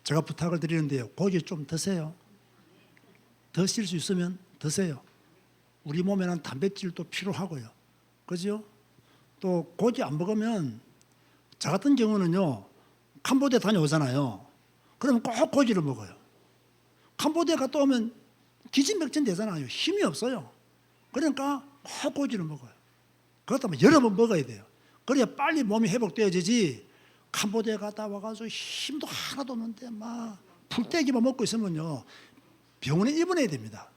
제가 부탁을 드리는데요, 고기 좀 드세요. 드실 수 있으면 드세요. 우리 몸에는 단백질도 필요하고요. 그죠? 또 고기 안 먹으면 저 같은 경우는요, 캄보디아 다녀오잖아요. 그러면 꼭 고기를 먹어요. 캄보디아 갔다 오면 기진맥진 되잖아요. 힘이 없어요. 그러니까 꼭 고기를 먹어요. 그렇다면 여러 번 먹어야 돼요. 그래야 빨리 몸이 회복되어지지. 캄보디아 갔다 와가지고 힘도 하나도 없는데 막 풀떼기만 먹고 있으면요, 병원에 입원해야 됩니다.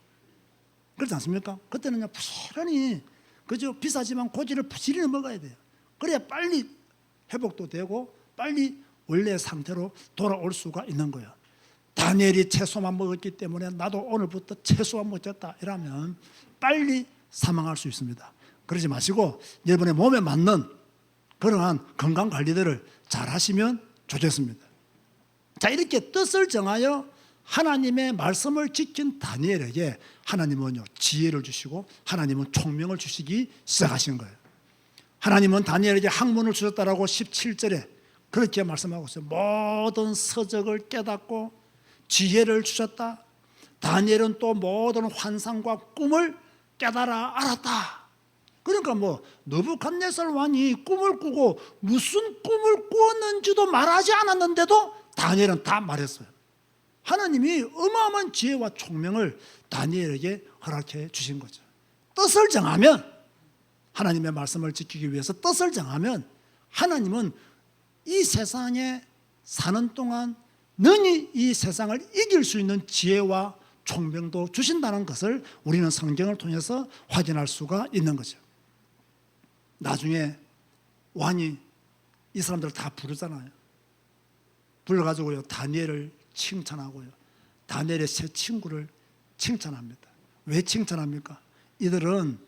그렇지 않습니까? 그때는요, 부지런히, 그죠? 비싸지만 고기를 부지런히 먹어야 돼요. 그래야 빨리 회복도 되고 빨리 원래 상태로 돌아올 수가 있는 거예요. 다니엘이 채소만 먹었기 때문에 나도 오늘부터 채소만 먹겠다 이러면 빨리 사망할 수 있습니다. 그러지 마시고 여러분의 몸에 맞는 그러한 건강 관리들을 잘 하시면 좋겠습니다. 자, 이렇게 뜻을 정하여 하나님의 말씀을 지킨 다니엘에게 하나님은요, 지혜를 주시고 하나님은 총명을 주시기 시작하신 거예요. 하나님은 다니엘에게 학문을 주셨다라고 17절에 그렇게 말씀하고 있어요. 모든 서적을 깨닫고 지혜를 주셨다. 다니엘은 또 모든 환상과 꿈을 깨달아 알았다. 그러니까 뭐 느부갓네살 왕이 꿈을 꾸고 무슨 꿈을 꾸었는지도 말하지 않았는데도 다니엘은 다 말했어요. 하나님이 어마어마한 지혜와 총명을 다니엘에게 허락해 주신 거죠. 뜻을 정하면, 하나님의 말씀을 지키기 위해서 뜻을 정하면 하나님은 이 세상에 사는 동안 능히 이 세상을 이길 수 있는 지혜와 총명도 주신다는 것을 우리는 성경을 통해서 확인할 수가 있는 거죠. 나중에 왕이 이 사람들을 다 부르잖아요. 불러가지고요, 다니엘을 칭찬하고요, 다니엘의 세 친구를 칭찬합니다. 왜 칭찬합니까? 이들은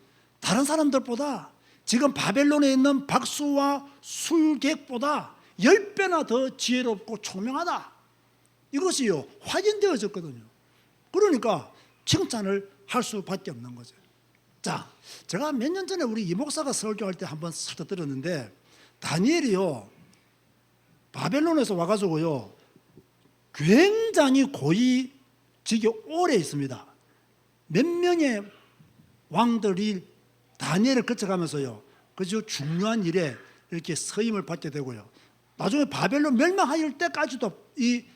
다른 사람들보다 지금 바벨론에 있는 박수와 술객보다 10배나 더 지혜롭고 총명하다. 이것이요, 확인되어졌거든요. 그러니까 칭찬을 할 수밖에 없는 거죠. 자, 제가 몇 년 전에 우리 이 목사가 설교할 때 한번 설득 들었는데, 다니엘이요, 바벨론에서 와가지고요, 굉장히 고위직에 오래 있습니다. 몇 명의 왕들이 다니엘을 거쳐가면서요, 그저 중요한 일에 이렇게 서임을 받게 되고요, 나중에 바벨론 멸망할 때까지도 이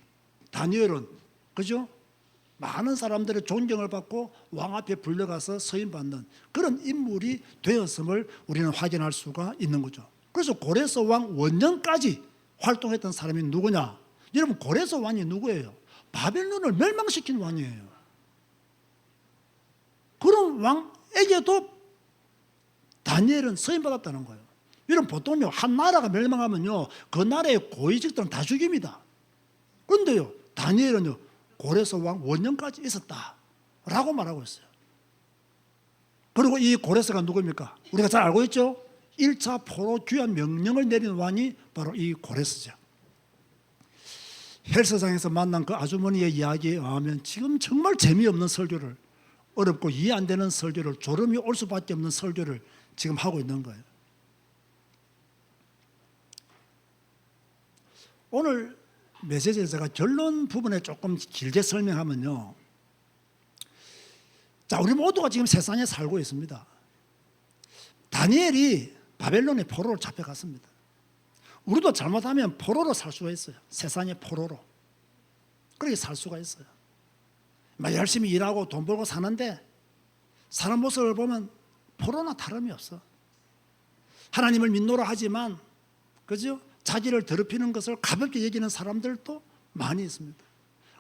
다니엘은, 그죠? 많은 사람들의 존경을 받고 왕 앞에 불려가서 서임받는 그런 인물이 되었음을 우리는 확인할 수가 있는 거죠. 그래서 고레스 왕 원년까지 활동했던 사람이 누구냐? 여러분, 고레스 왕이 누구예요? 바벨론을 멸망시킨 왕이에요. 그런 왕에게도 다니엘은 서임받았다는 거예요. 여러분, 보통요, 한 나라가 멸망하면요, 그 나라의 고위직들은 다 죽입니다. 그런데요, 다니엘은요, 고레스 왕 원년까지 있었다라고 말하고 있어요. 그리고 이 고레스가 누구입니까? 우리가 잘 알고 있죠? 1차 포로 귀환 명령을 내린 왕이 바로 이 고레스죠. 헬스장에서 만난 그 아주머니의 이야기에 의하면 지금 정말 재미없는 설교를, 어렵고 이해 안 되는 설교를, 졸음이 올 수밖에 없는 설교를 지금 하고 있는 거예요. 오늘 메시지에 제가 결론 부분에 조금 길게 설명하면요, 자, 우리 모두가 지금 세상에 살고 있습니다. 다니엘이 바벨론의 포로로 잡혀갔습니다. 우리도 잘못하면 포로로 살 수가 있어요. 세상의 포로로 그렇게 살 수가 있어요. 막 열심히 일하고 돈 벌고 사는데 사는 모습을 보면 포로나 다름이 없어. 하나님을 믿노라 하지만 그죠? 자기를 더럽히는 것을 가볍게 여기는 사람들도 많이 있습니다.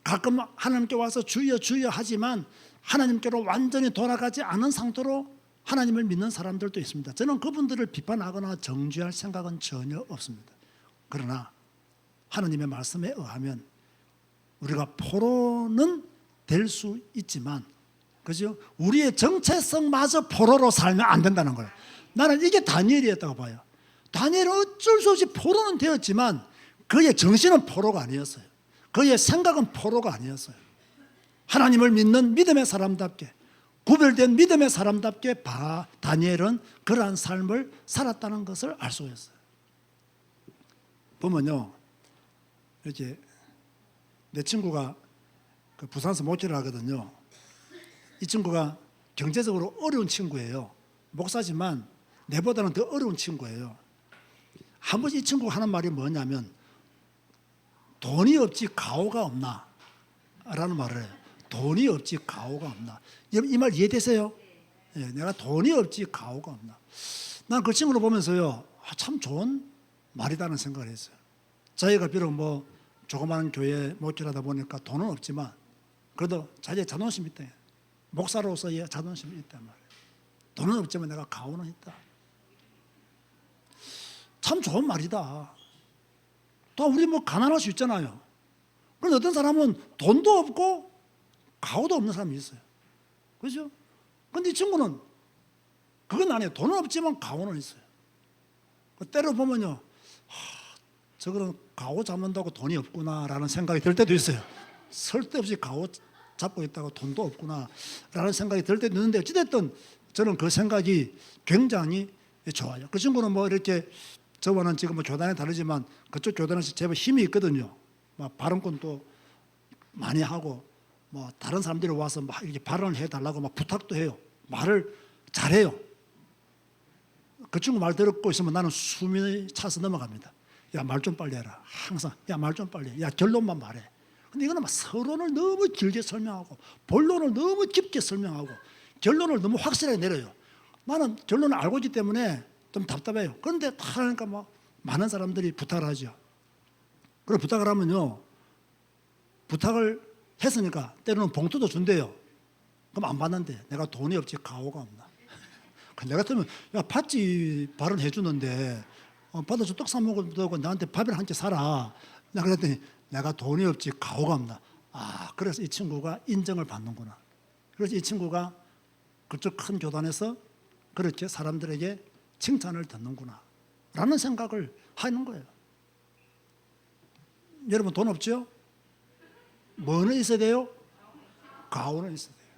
가끔 하나님께 와서 주여 주여 하지만 하나님께로 완전히 돌아가지 않은 상태로 하나님을 믿는 사람들도 있습니다. 저는 그분들을 비판하거나 정죄할 생각은 전혀 없습니다. 그러나 하나님의 말씀에 의하면 우리가 포로는 될 수 있지만 그죠? 우리의 정체성마저 포로로 살면 안 된다는 거예요. 나는 이게 다니엘이었다고 봐요. 다니엘은 어쩔 수 없이 포로는 되었지만 그의 정신은 포로가 아니었어요. 그의 생각은 포로가 아니었어요. 하나님을 믿는 믿음의 사람답게 구별된 믿음의 사람답게 다니엘은 그러한 삶을 살았다는 것을 알 수 있어요. 보면요, 이렇게 내 친구가 그 부산에서 목회를 하거든요. 이 친구가 경제적으로 어려운 친구예요. 목사지만 내보다는 더 어려운 친구예요. 한 번씩 이 친구가 하는 말이 뭐냐면 돈이 없지 가오가 없나? 라는 말을 해요. 돈이 없지 가오가 없나? 이 말 이해되세요? 예, 내가 돈이 없지 가오가 없나? 난 그 친구를 보면서요, 참 좋은 말이다는 생각을 했어요. 자기가 비록 뭐 조그마한 교회 목회를 하다 보니까 돈은 없지만 그래도 자기의 자존심이 있다. 목사로서의 자존심이 있단 말이에요. 돈은 없지만 내가 가오는 있다. 참 좋은 말이다. 또 우리 뭐 가난할 수 있잖아요. 그런데 어떤 사람은 돈도 없고 가오도 없는 사람이 있어요. 그죠? 근데 이 친구는 그건 아니에요. 돈은 없지만 가오는 있어요. 때로 보면요, 저거는 가오 잡는다고 돈이 없구나라는 생각이 들 때도 있어요. 쓸데없이 가오 잡고 있다고 돈도 없구나라는 생각이 들 때도 있는데 어찌됐든 저는 그 생각이 굉장히 좋아요. 그 친구는 뭐 이렇게 저와는 지금 뭐 교단이 다르지만 그쪽 교단에서 제법 힘이 있거든요. 막 발언권도 많이 하고 뭐 다른 사람들이 와서 막 이렇게 발언을 해달라고 막 부탁도 해요. 말을 잘해요. 그 친구 말 듣고 있으면 나는 숨이 차서 넘어갑니다. 야, 말 좀 빨리 해라. 항상 야, 말 좀 빨리 해. 야, 결론만 말해. 근데 이거는 막 서론을 너무 길게 설명하고 본론을 너무 깊게 설명하고 결론을 너무 확실하게 내려요. 나는 결론을 알고 있기 때문에 좀 답답해요. 그런데 다 하니까 막 많은 사람들이 부탁을 하죠. 그리고 부탁을 하면요, 부탁을 했으니까 때로는 봉투도 준대요. 그럼 안 받는데 내가 돈이 없지 가오가 없나? 내가 같으면 야, 받지 발언해 주는데 받아서 떡 사 먹어도 되고 나한테 밥을 한 끼 사라. 나 그랬더니 내가 돈이 없지 가오가 없나? 아, 그래서 이 친구가 인정을 받는구나. 그래서 이 친구가 그쪽 큰 교단에서 그렇게 사람들에게 칭찬을 듣는구나 라는 생각을 하는 거예요. 여러분 돈 없죠? 뭐는 있어야 돼요? 가오는 있어야 돼요.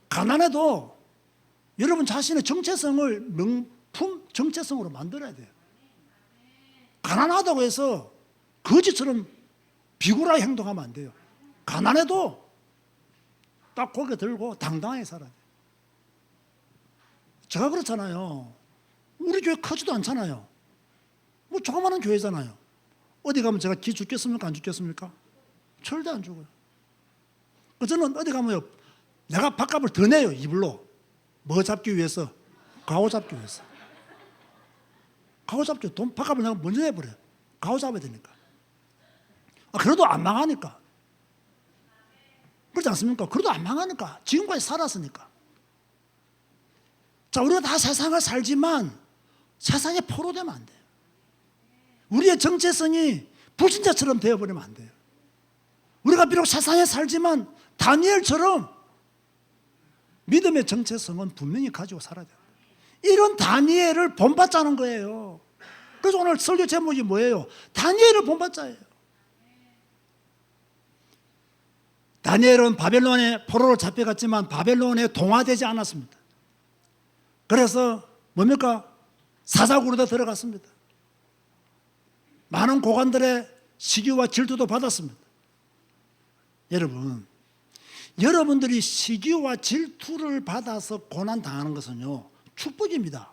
가난해도 여러분 자신의 정체성을 명품 정체성으로 만들어야 돼요. 가난하다고 해서 거지처럼 비굴하게 행동하면 안 돼요. 가난해도 딱 고개 들고 당당하게 살아야 돼요. 제가 그렇잖아요. 우리 교회 크지도 않잖아요. 뭐 조그마한 교회잖아요. 어디 가면 제가 기 죽겠습니까? 안 죽겠습니까? 절대 안 죽어요. 저는 어디 가면요, 내가 밥값을 더 내요. 이불로. 뭐 잡기 위해서? 가오 잡기 위해서. 가오 잡기, 돈 밥값을 내가 먼저 내버려요. 가오 잡아야 되니까. 그래도 안 망하니까. 그렇지 않습니까? 그래도 안 망하니까. 지금까지 살았으니까. 자, 우리가 다 세상을 살지만 세상에 포로되면 안 돼요. 우리의 정체성이 불신자처럼 되어버리면 안 돼요. 우리가 비록 세상에 살지만 다니엘처럼 믿음의 정체성은 분명히 가지고 살아야 돼요. 이런 다니엘을 본받자는 거예요. 그래서 오늘 설교 제목이 뭐예요? 다니엘을 본받자예요. 다니엘은 바벨론에 포로로 잡혀갔지만 바벨론에 동화되지 않았습니다. 그래서 뭡니까? 사자굴에도 들어갔습니다. 많은 고관들의 시기와 질투도 받았습니다. 여러분, 여러분들이 시기와 질투를 받아서 고난 당하는 것은요, 축복입니다.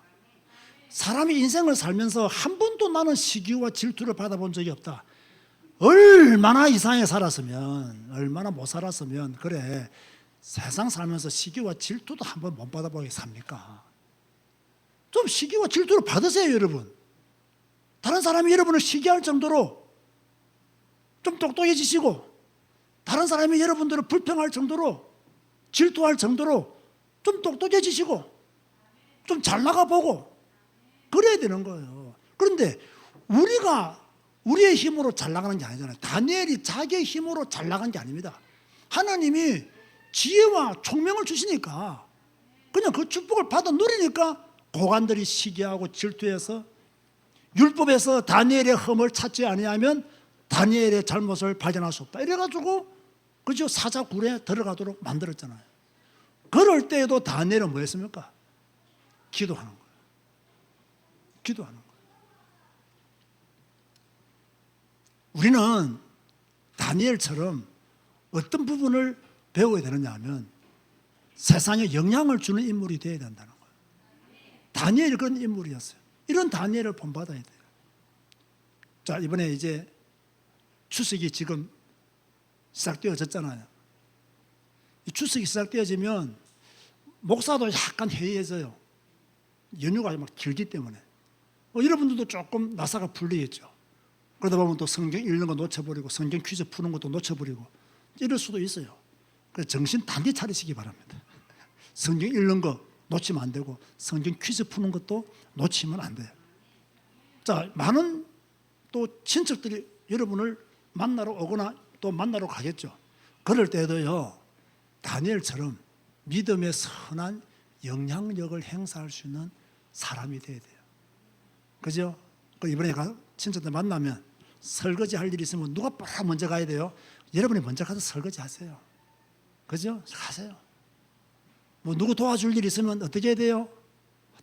사람이 인생을 살면서 한 번도 나는 시기와 질투를 받아본 적이 없다. 얼마나 이상하게 살았으면, 얼마나 못 살았으면 그래 세상 살면서 시기와 질투도 한번 못 받아보게 삽니까? 좀 시기와 질투를 받으세요, 여러분. 다른 사람이 여러분을 시기할 정도로 좀 똑똑해지시고, 다른 사람이 여러분들을 불평할 정도로, 질투할 정도로 좀 똑똑해지시고, 좀 잘 나가보고 그래야 되는 거예요. 그런데 우리가 우리의 힘으로 잘 나가는 게 아니잖아요. 다니엘이 자기의 힘으로 잘 나간 게 아닙니다. 하나님이 지혜와 총명을 주시니까, 그냥 그 축복을 받아 누리니까 고관들이 시기하고 질투해서 율법에서 다니엘의 흠을 찾지 아니하면 다니엘의 잘못을 발견할 수 없다, 이래가지고 그죠, 사자굴에 들어가도록 만들었잖아요. 그럴 때에도 다니엘은 뭐 했습니까? 기도하는 거예요. 기도하는 거예요. 우리는 다니엘처럼 어떤 부분을 배워야 되느냐 하면 세상에 영향을 주는 인물이 되어야 된다는 거예요. 다니엘이 그런 인물이었어요. 이런 다니엘을 본받아야 돼요. 자, 이번에 이제 추석이 지금 시작되어졌잖아요. 이 추석이 시작되어지면 목사도 약간 해이해져요. 연휴가 막 길기 때문에. 여러분들도 조금 나사가 풀리겠죠. 그러다 보면 또 성경 읽는 거 놓쳐버리고 성경 퀴즈 푸는 것도 놓쳐버리고 이럴 수도 있어요. 그래서 정신 단디 차리시기 바랍니다. 성경 읽는 거 놓치면 안 되고 성경 퀴즈 푸는 것도 놓치면 안 돼요. 자, 많은 또 친척들이 여러분을 만나러 오거나 또 만나러 가겠죠. 그럴 때도요, 다니엘처럼 믿음의 선한 영향력을 행사할 수 있는 사람이 돼야 돼요. 그죠? 이번에 친척들 만나면 설거지 할 일이 있으면 누가 먼저 가야 돼요? 여러분이 먼저 가서 설거지 하세요. 그죠? 가세요. 뭐 누구 도와줄 일 있으면 어떻게 해야 돼요?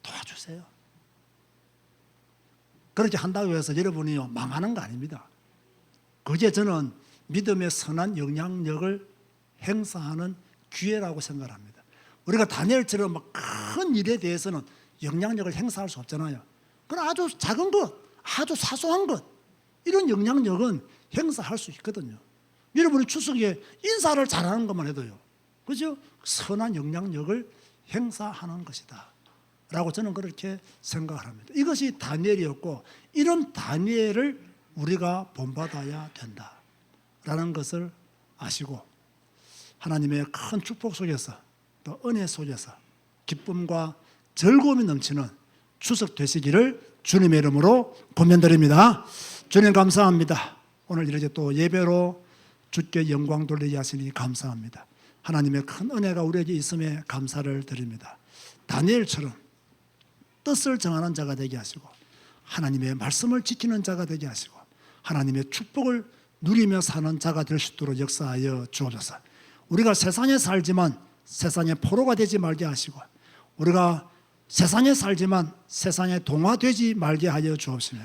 도와주세요. 그렇게 한다고 해서 여러분이요 망하는 거 아닙니다. 그게 저는 믿음의 선한 영향력을 행사하는 기회라고 생각합니다. 우리가 다니엘처럼 막 큰 일에 대해서는 영향력을 행사할 수 없잖아요. 그건 아주 작은 것, 아주 사소한 것, 이런 영향력은 행사할 수 있거든요. 여러분이 추석에 인사를 잘하는 것만 해도요, 그죠? 선한 영향력을 행사하는 것이다 라고 저는 그렇게 생각을 합니다. 이것이 다니엘이었고, 이런 다니엘을 우리가 본받아야 된다라는 것을 아시고, 하나님의 큰 축복 속에서 또 은혜 속에서 기쁨과 즐거움이 넘치는 추석 되시기를 주님의 이름으로 권면드립니다. 주님 감사합니다. 오늘 이렇게 또 예배로 주께 영광 돌리게 하시니 감사합니다. 하나님의 큰 은혜가 우리에게 있음에 감사를 드립니다. 다니엘처럼 뜻을 정하는 자가 되게 하시고, 하나님의 말씀을 지키는 자가 되게 하시고, 하나님의 축복을 누리며 사는 자가 될 수 있도록 역사하여 주옵소서. 우리가 세상에 살지만 세상의 포로가 되지 말게 하시고, 우리가 세상에 살지만 세상에 동화되지 말게 하여 주옵시며,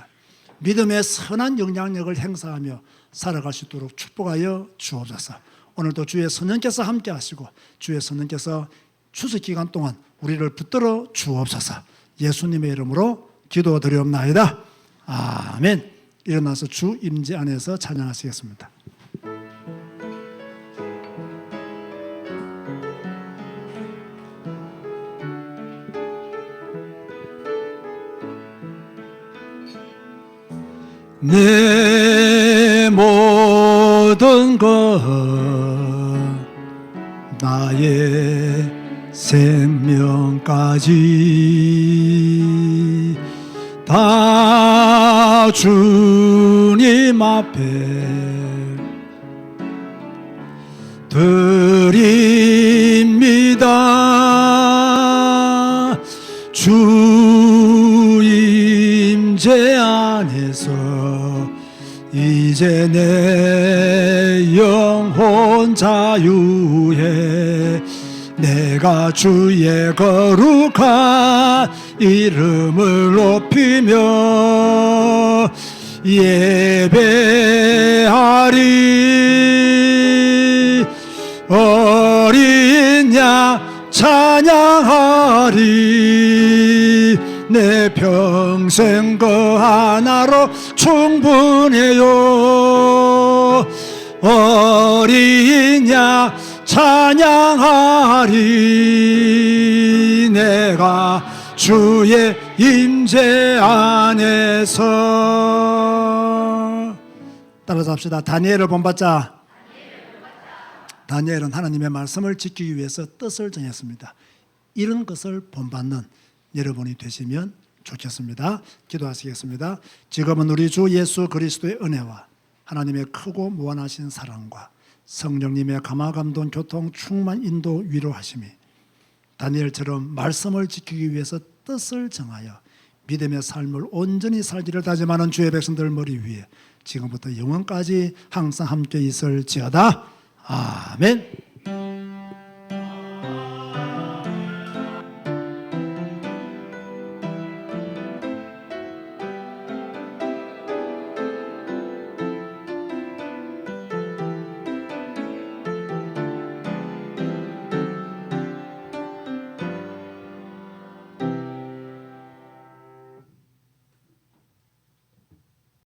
믿음의 선한 영향력을 행사하며 살아갈 수 있도록 축복하여 주옵소서. 오늘도 주의 성령께서 함께 하시고 주의 성령께서 추석 기간 동안 우리를 붙들어 주옵소서. 예수님의 이름으로 기도드리옵나이다. 아멘. 일어나서 주 임재 안에서 찬양하시겠습니다. 내 모든 것 나의 생명까지 다 주님 앞에 드립니다. 주 임재 안에서 이제 내 영혼 자유해 내가 주의 거룩한 이름을 높이며 예배하리. 어린 양 찬양하리. 내 평생 그 하나로 충분해요. 어린 양 찬양하리. 내가 주의 임재 안에서. 따라서 합시다. 다니엘을 본받자. 다니엘은 하나님의 말씀을 지키기 위해서 뜻을 정했습니다. 이런 것을 본받는 여러분이 되시면 좋겠습니다. 기도하시겠습니다. 지금은 우리 주 예수 그리스도의 은혜와 하나님의 크고 무한하신 사랑과 성령님의 감화감동 교통 충만 인도 위로하심이 다니엘처럼 말씀을 지키기 위해서 뜻을 정하여 믿음의 삶을 온전히 살기를 다짐하는 주의 백성들 머리 위에 지금부터 영원까지 항상 함께 있을지어다. 아멘.